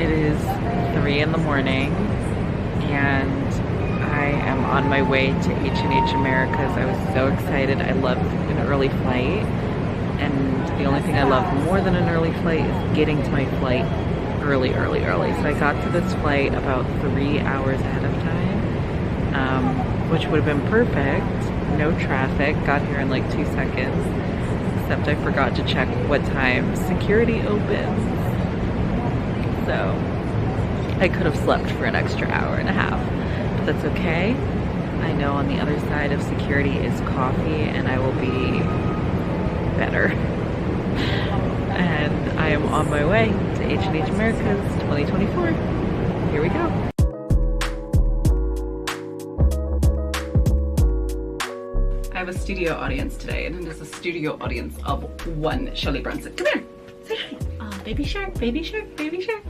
It is 3 in the morning and I am on my way to H&H Americas. I was so excited. I love an early flight, and the only thing I love more than an early flight is getting to my flight early. So I got to this flight about 3 hours ahead of time, which would have been perfect. No traffic, got here in like 2 seconds, except I forgot to check what time security opens. So I could have slept for an extra hour and a half, but that's okay. I know on the other side of security is coffee and I will be better. And I am on my way to H&H Americas 2024. Here we go. I have a studio audience today, and it is a studio audience of one Shelly Brunson. Come here, say hi. Oh, baby shark, baby shark, baby shark.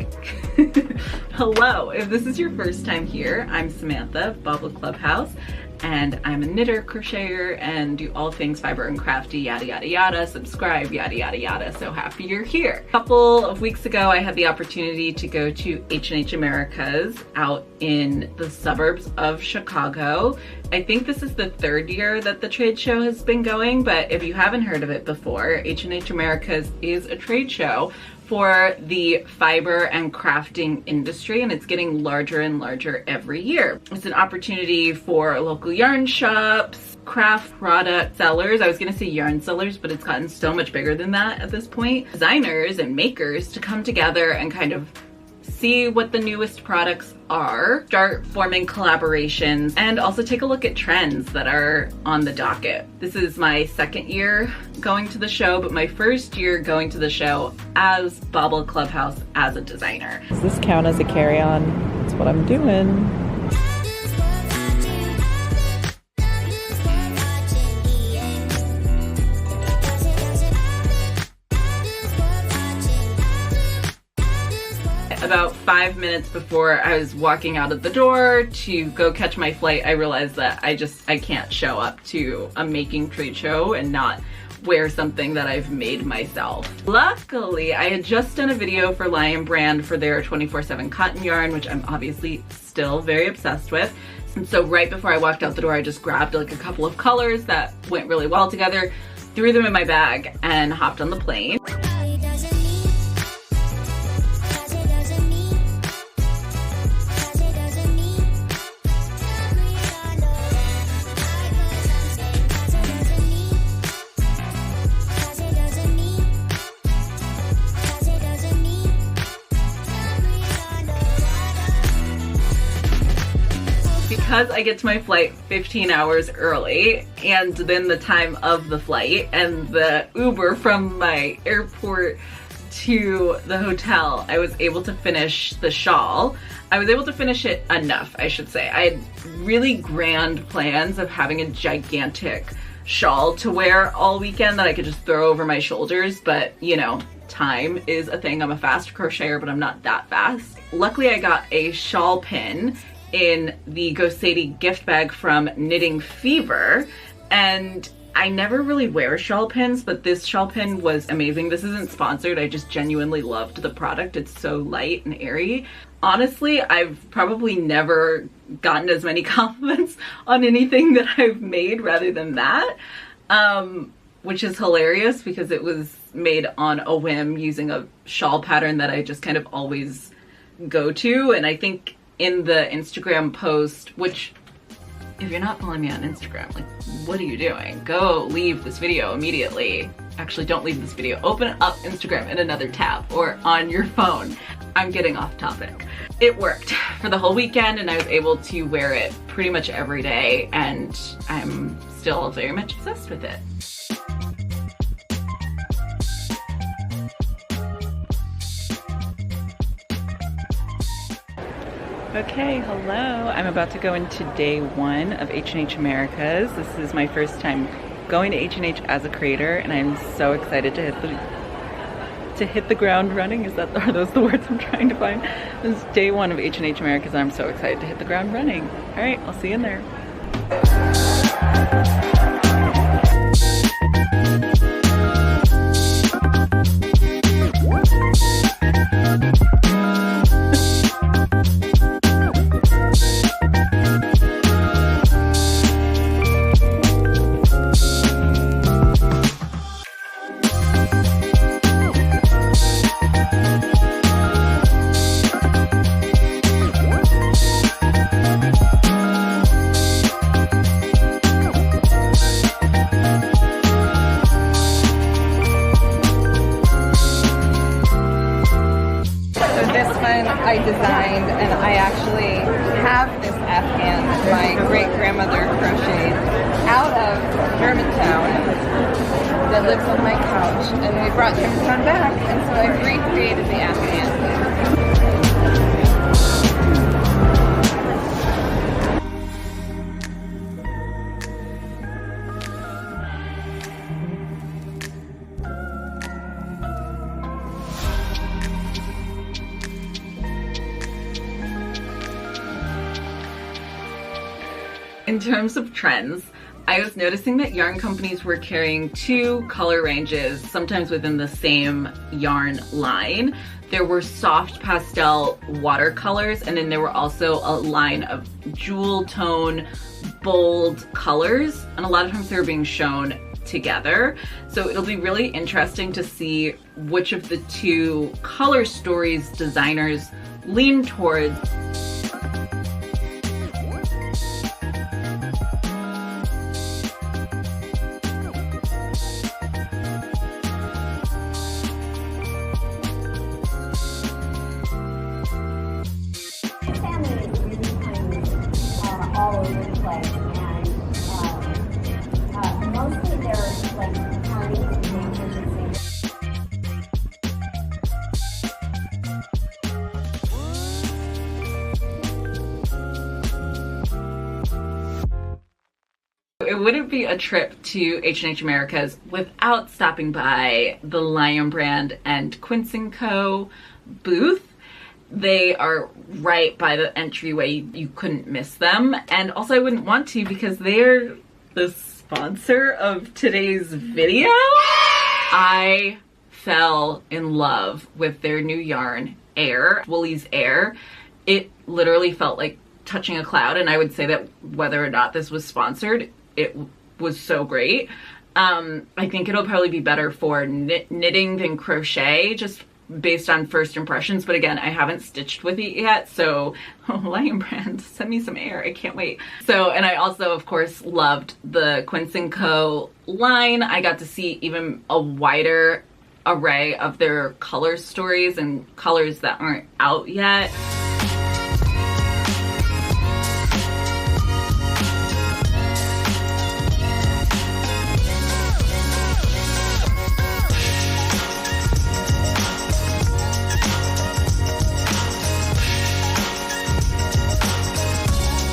Hello, if this is your first time here, I'm Samantha, Bobble Clubhouse, and I'm a knitter, crocheter, and do all things fiber and crafty, yada yada yada, subscribe, yada yada yada. So happy you're here. A couple of weeks ago, I had the opportunity to go to H&H Americas out in the suburbs of Chicago. I think this is the 3rd year that the trade show has been going, but if you haven't heard of it before, H&H Americas is a trade show for the fiber and crafting industry, and it's getting larger and larger every year. It's an opportunity for local yarn shops, craft product sellers, I was gonna say yarn sellers, but it's gotten so much bigger than that at this point, designers and makers to come together and kind of see what the newest products are, start forming collaborations, and also take a look at trends that are on the docket. This is my 2nd year going to the show, but my 1st year going to the show as Bobble Clubhouse as a designer. Does this count as a carry-on? That's what I'm doing. About 5 minutes before I was walking out of the door to go catch my flight, I realized that I can't show up to a making trade show and not wear something that I've made myself. Luckily, I had just done a video for Lion Brand for their 24/7 cotton yarn, which I'm obviously still very obsessed with. And so right before I walked out the door, I just grabbed like a couple of colors that went really well together, threw them in my bag, and hopped on the plane. Because I get to my flight 15 hours early, and then the time of the flight and the Uber from my airport to the hotel, I was able to finish the shawl. I was able to finish it enough, I should say. I had really grand plans of having a gigantic shawl to wear all weekend that I could just throw over my shoulders, but you know, time is a thing. I'm a fast crocheter, but I'm not that fast. Luckily, I got a shawl pin in the Katy gift bag from Knitting Fever, and I never really wear shawl pins, but this shawl pin was amazing. This isn't sponsored, I just genuinely loved the product. It's so light and airy. Honestly, I've probably never gotten as many compliments on anything that I've made rather than that, which is hilarious because it was made on a whim using a shawl pattern that I just kind of always go to. And I think in the Instagram post, which if you're not following me on Instagram, like, what are you doing? Go leave this video immediately. Actually, don't leave this video. Open up Instagram in another tab or on your phone. I'm getting off topic. It worked for the whole weekend and I was able to wear it pretty much every day, and I'm still very much obsessed with it. Okay, hello. I'm about to go into day 1 of H&H Americas. This is my first time going to H&H as a creator, and I'm so excited to hit the ground running. Are those the words I'm trying to find? This is day 1 of H&H Americas, and I'm so excited to hit the ground running. All right, I'll see you in there. I designed, and I actually have this Afghan that my great-grandmother crocheted out of Germantown that lives on my couch, and we brought Germantown back, and so I recreated the Afghan. In terms of trends, I was noticing that yarn companies were carrying two color ranges, sometimes within the same yarn line. There were soft pastel watercolors, and then there were also a line of jewel tone, bold colors, and a lot of times they were being shown together. So it'll be really interesting to see which of the two color stories designers lean towards. All over the place, and mostly they're like parties and dances and things. It wouldn't be a trip to H&H Americas without stopping by the Lion Brand and Quince & Co. booth. They are right by the entryway. You couldn't miss them. And also I wouldn't want to because they're the sponsor of today's video. I fell in love with their new yarn, Air, Woolies Air. It literally felt like touching a cloud, and I would say that whether or not this was sponsored, it was so great. I think it'll probably be better for knitting than crochet, just based on first impressions, but again, I haven't stitched with it yet, so Lion Brand, send me some Air, I can't wait. So, and I also, of course, loved the Quince & Co. line. I got to see even a wider array of their color stories and colors that aren't out yet.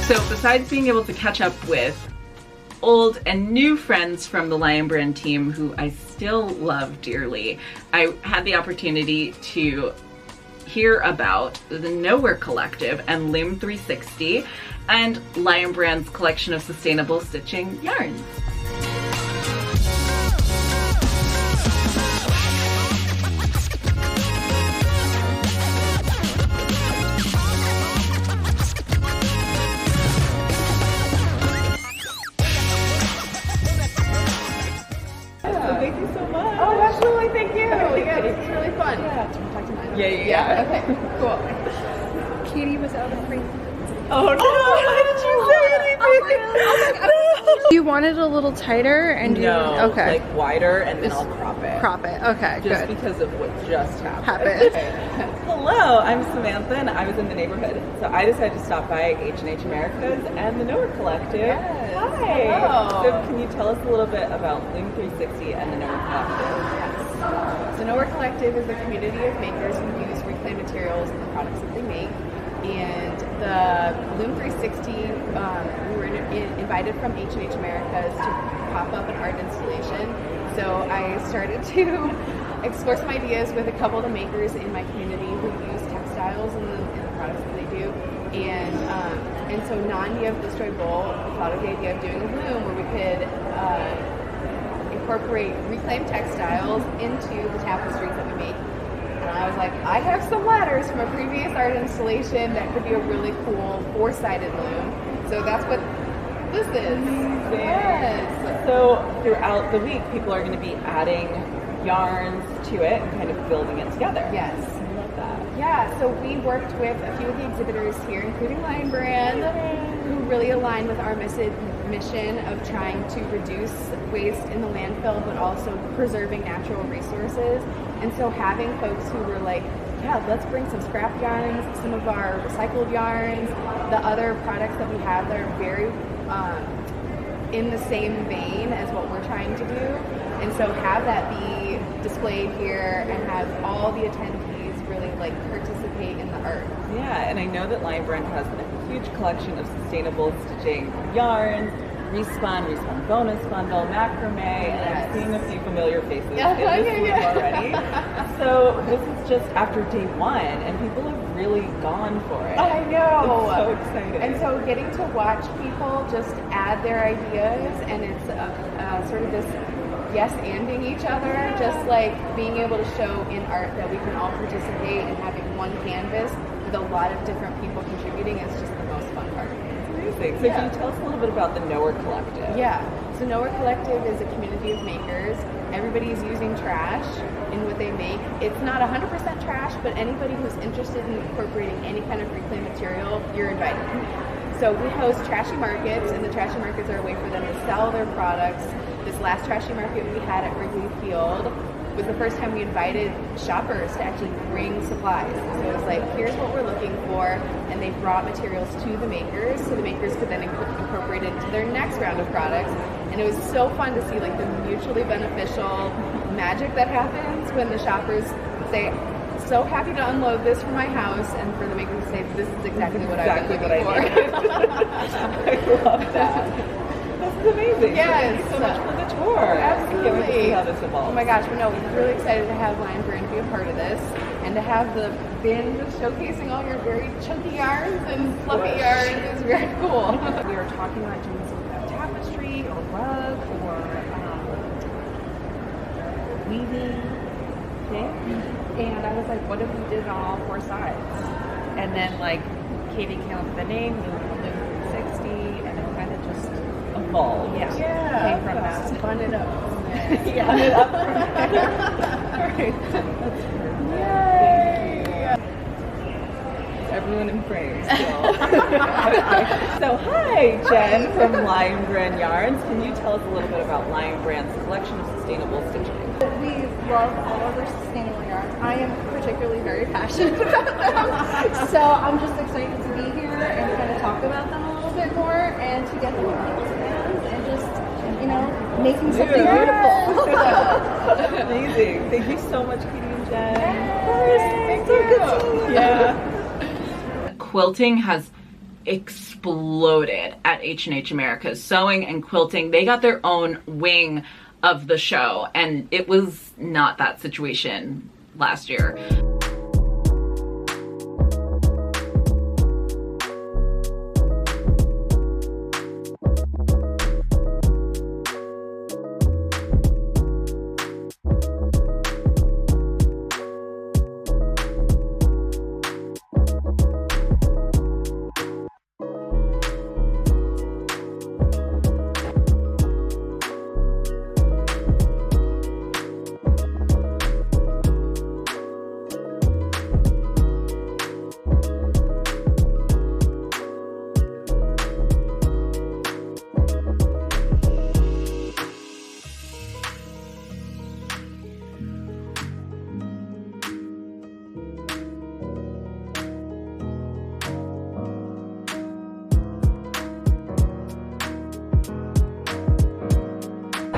So besides being able to catch up with old and new friends from the Lion Brand team who I still love dearly, I had the opportunity to hear about the Nowhere Collective and Loom 360 and Lion Brand's collection of sustainable stitching yarns. Thank you so much. Oh, absolutely, thank you. Yeah, this is really fun. Yeah. Okay, cool. Katy was out of free. Oh no, why did you say anything? You wanted a little tighter and okay. Like wider, and then I'll crop it. Crop it. Okay, Just good. because of what just happened. Hello, I'm Samantha, and I was in the neighborhood, so I decided to stop by H&H Americas and the Nowhere Collective. Yes. Hi. Hello. So can you tell us a little bit about Loom 360 and the Nowhere Collective? Yes. So Nowhere Collective is a community of makers who use reclaimed materials in the products that they make. And the Loom 360, we were invited from H&H Americas to pop up an art installation. So I started to explore some ideas with a couple of the makers in my community who use textiles in the products that they do. And so Nandi of Destroy Bowl thought of the idea of doing a loom where we could incorporate reclaimed textiles into the tapestries that we make. And I was like, I have some ladders from a previous art installation that could be a really cool four-sided loom. So that's what this is. Yes. So throughout the week, people are going to be adding yarns to it and kind of building it together. Yes. I love that. Yeah, so we worked with a few of the exhibitors here, including Lion Brand, who really aligned with our mission of trying to reduce waste in the landfill, but also preserving natural resources. And so having folks who were like yeah, let's bring some scrap yarns, some of our recycled yarns, the other products that we have that are very in the same vein as what we're trying to do. And so have that be displayed here and have all the attendees really like participate in the art. Yeah, and I know that Lion Brand has a huge collection of sustainable stitching yarns, respun bonus bundle, macrame, and I'm seeing a few familiar faces in this room already. So this is just after day 1, and people have really gone for it. I know. It's so exciting. And so getting to watch people just add their ideas, and it's sort of this yes-anding each other, just like being able to show in art that we can all participate and having one canvas with a lot of different people contributing is just the most fun part. Amazing. So can you tell us a little bit about the Knower Collective? Yeah. So Knower Collective is a community of makers. Everybody's using trash in what they make. It's not 100% trash, but anybody who's interested in incorporating any kind of reclaimed material, you're invited. So we host trashy markets, and the trashy markets are a way for them to sell their products. This last trashy market we had at Wrigley Field was the first time we invited shoppers to actually bring supplies. So it was like, here's what we're looking for, and they brought materials to the makers, so the makers could then incorporate it into their next round of products. And it was so fun to see like the mutually beneficial magic that happens when the shoppers say, so happy to unload this from my house, and for the makers to say, this is exactly what I've been looking for. I love that. This is amazing. Yes. Thank you so much for the tour. Absolutely. I can't wait to see how this evolves. Oh my gosh, but no, we're really excited to have Lion Brand be a part of this, and to have the bin showcasing all your very chunky yarns and fluffy yarns is very cool. We were talking about doing some kind of tapestry or rug or weaving thing. And I was like, what if we did it on all 4 sides? And then like Katy came up with the name, we went to Loom 360, and it kind of just evolved. came from that. Spun it up. Spun it up from there. Right. That's perfect. Yay! Everyone in frame still. So hi, Jen from Lion Brand Yarns. Can you tell us a little bit about Lion Brand's collection of sustainable stitching? We love all of our sustainable yarns. I am particularly very passionate about them. So I'm just excited to be here and kind of talk about them a little bit more and to get them in people's hands and just, you know, making something beautiful. Amazing. Thank you so much, Katy and Jen. Of course. Thank you. Yeah. Quilting has exploded at H&H America. Sewing and quilting, they got their own wing of the show, and it was not that situation last year.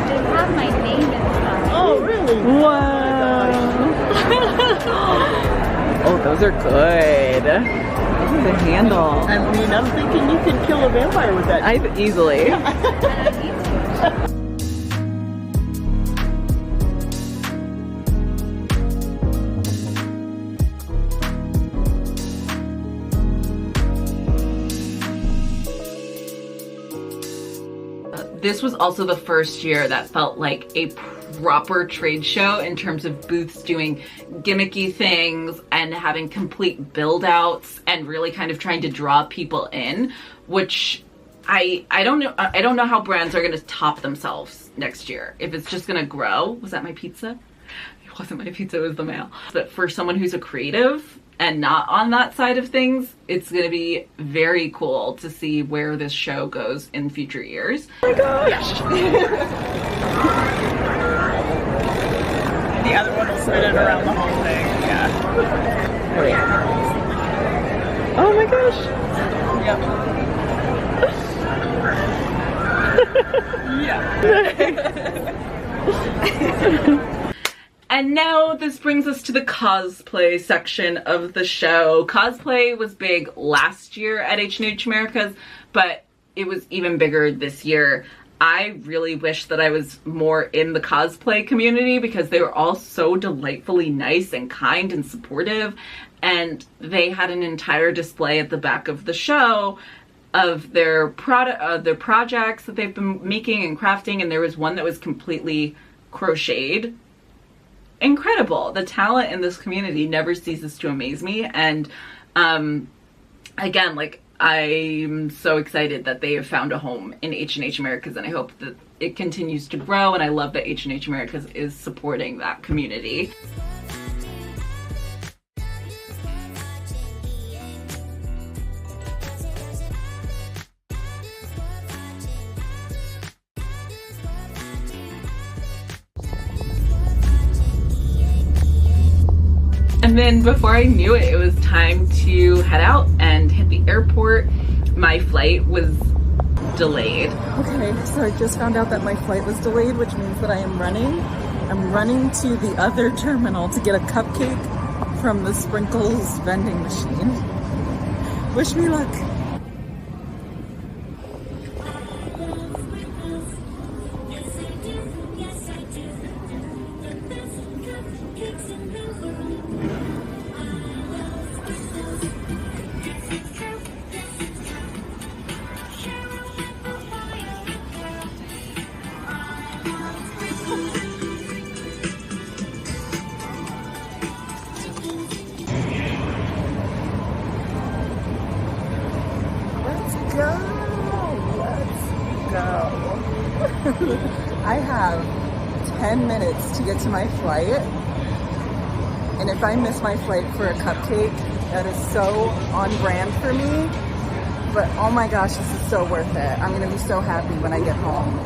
My name inside. Oh, really? Wow. Oh, those are good. Look at the handle. I mean, I'm thinking you could kill a vampire with that. Easily. This was also the first year that felt like a proper trade show in terms of booths doing gimmicky things and having complete build outs and really kind of trying to draw people in, which I don't know how brands are going to top themselves next year. If it's just going to grow. Was that my pizza? It wasn't my pizza, it was the mail. But for someone who's a creative and not on that side of things, it's going to be very cool to see where this show goes in future years. Oh my gosh! The other one will spin it around the whole thing, yeah. Oh my gosh. And now this brings us to the cosplay section of the show. Cosplay was big last year at H&H Americas, but it was even bigger this year. I really wish that I was more in the cosplay community because they were all so delightfully nice and kind and supportive. And they had an entire display at the back of the show of their projects that they've been making and crafting. And there was one that was completely crocheted. Incredible. The talent in this community never ceases to amaze me. And again, like, I'm so excited that they have found a home in H&H Americas, and I hope that it continues to grow, and I love that H&H Americas is supporting that community. And then before I knew it, it was time to head out and hit the airport. My flight was delayed. Okay, so I just found out that my flight was delayed, which means that I am running. I'm running to the other terminal to get a cupcake from the Sprinkles vending machine. Wish me luck. I have 10 minutes to get to my flight, and if I miss my flight for a cupcake, that is so on brand for me, but oh my gosh, this is so worth it. I'm gonna be so happy when I get home.